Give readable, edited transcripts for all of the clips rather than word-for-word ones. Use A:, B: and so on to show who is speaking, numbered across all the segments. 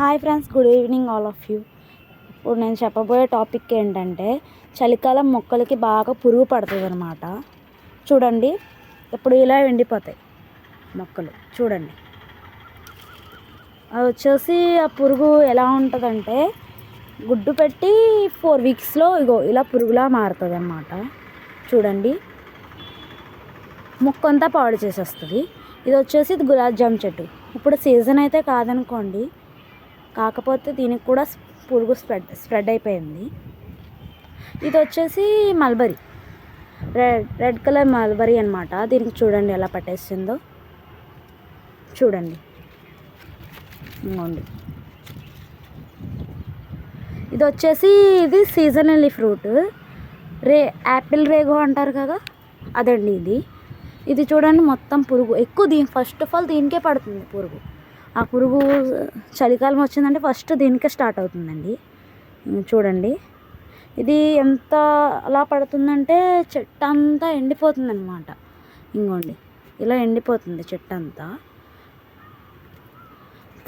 A: Hi friends, good evening all of you. ఇప్పుడు నేను చెప్పబోయే టాపిక్ ఏంటంటే చలికాలం మొక్కలకి బాగా పురుగు పడుతుంది అనమాట. చూడండి, ఇప్పుడు ఇలా ఎండిపోతాయి మొక్కలు. చూడండి, అది వచ్చేసి ఆ పురుగు ఎలా ఉంటుందంటే గుడ్డు పెట్టి 4 వీక్స్లో ఇలా పురుగులా మారుతుంది అన్నమాట. చూడండి, మొక్క అంతా పాడు చేసేస్తుంది. ఇది వచ్చేసి గులాబ్ జామ్ చెట్టు. ఇప్పుడు సీజన్ అయితే కాదనుకోండి, కాకపోతే దీనికి కూడా పురుగు స్ప్రెడ్ అయిపోయింది. ఇది వచ్చేసి మల్బరీ, రెడ్ కలర్ మల్బరీ అనమాట. దీనికి చూడండి ఎలా పట్టేసిందో. చూడండి, ఇంకోండి. ఇది వచ్చేసి సీజనల్ ఫ్రూట్, యాపిల్ రేగో అంటారు కదా, అదండి ఇది చూడండి. మొత్తం పురుగు ఎక్కువ ఫస్ట్ ఆఫ్ ఆల్ దీనికే పడుతుంది పురుగు. ఆ పురుగు చలికాలం వచ్చిందంటే ఫస్ట్ దీనికే స్టార్ట్ అవుతుందండి. చూడండి, ఇది ఎంత అలా పడుతుందంటే చెట్టు అంతా ఎండిపోతుంది అనమాట. ఇంకోండి, ఇలా ఎండిపోతుంది చెట్టు అంతా.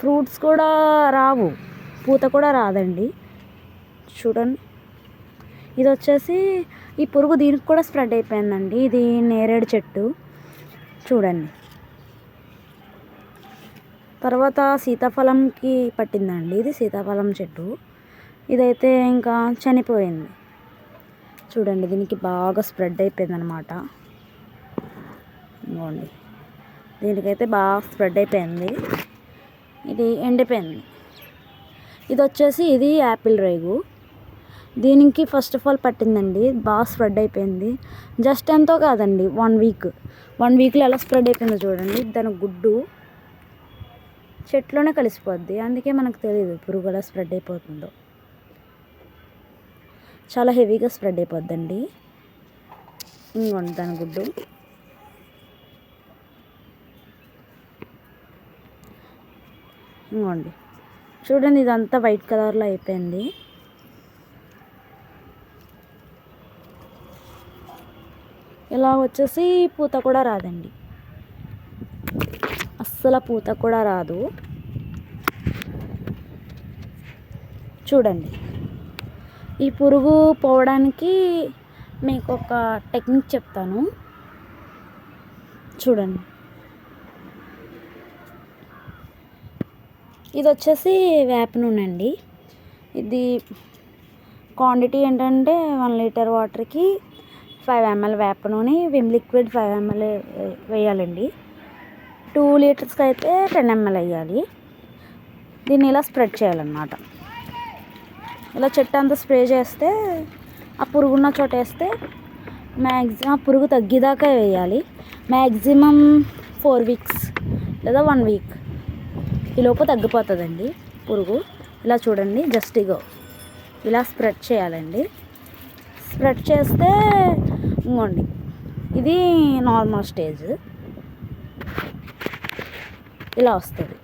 A: ఫ్రూట్స్ కూడా రావు, పూత కూడా రాదండి. చూడండి, ఇది వచ్చేసి ఈ పురుగు దీనికి కూడా స్ప్రెడ్ అయిపోయిందండి. ఇది నేరేడు చెట్టు. చూడండి, తర్వాత సీతాఫలంకి పట్టిందండి. ఇది సీతాఫలం చెట్టు. ఇదైతే ఇంకా చనిపోయింది. చూడండి, దీనికి బాగా స్ప్రెడ్ అయిపోయింది అనమాట. ఇదిగోండి, దీనికైతే బాగా స్ప్రెడ్ అయిపోయింది. ఇది ఎండిపోయింది. ఇది వచ్చేసి యాపిల్ రేగు. దీనికి ఫస్ట్ ఆఫ్ ఆల్ పట్టిందండి, బాగా స్ప్రెడ్ అయిపోయింది. జస్ట్ ఎంతో కాదండి, 1 వీక్లో ఎలా స్ప్రెడ్ అయిపోయిందో చూడండి. దాని గుడ్డు చెట్లోనే కలిసిపోద్ది, అందుకే మనకు తెలియదు పురుగు ఎలా స్ప్రెడ్ అయిపోతుందో. చాలా హెవీగా స్ప్రెడ్ అయిపోద్దండి. ఇంకోండి దాని గుడ్డు. ఇంకోండి, చూడండి, ఇదంతా వైట్ కలర్లో అయిపోయింది. ఇలా వచ్చేసి పూత కూడా రాదండి, అస్సలు పూత కూడా రాదు. చూడండి, ఈ పురుగు పోవడానికి మీకు ఒక టెక్నిక్ చెప్తాను. చూడండి, ఇది వచ్చేసి వేప నూనె అండి. ఇది క్వాంటిటీ ఏంటంటే 1 లీటర్ వాటర్కి 5 ml వేప నూనె, విమ్ లిక్విడ్ 5 ml వేయాలండి. 2 లీటర్స్కి అయితే 10 ml వేయాలి. దీన్ని ఇలా స్ప్రెడ్ చేయాలన్నమాట. ఇలా చెట్టు అంతా స్ప్రే చేస్తే, ఆ పురుగున్న చోట వేస్తే మ్యాక్సిమం ఆ పురుగు తగ్గేదాకా వేయాలి. మ్యాక్సిమం 4 వీక్స్ లేదా 1 వీక్ ఈలోపు తగ్గిపోతుందండి పురుగు. ఇలా చూడండి, జస్ట్ ఇలా స్ప్రెడ్ చేయాలండి. స్ప్రెడ్ చేస్తే ఇంకోండి, ఇది నార్మల్ స్టేజ్ ఇలా వస్తుంది.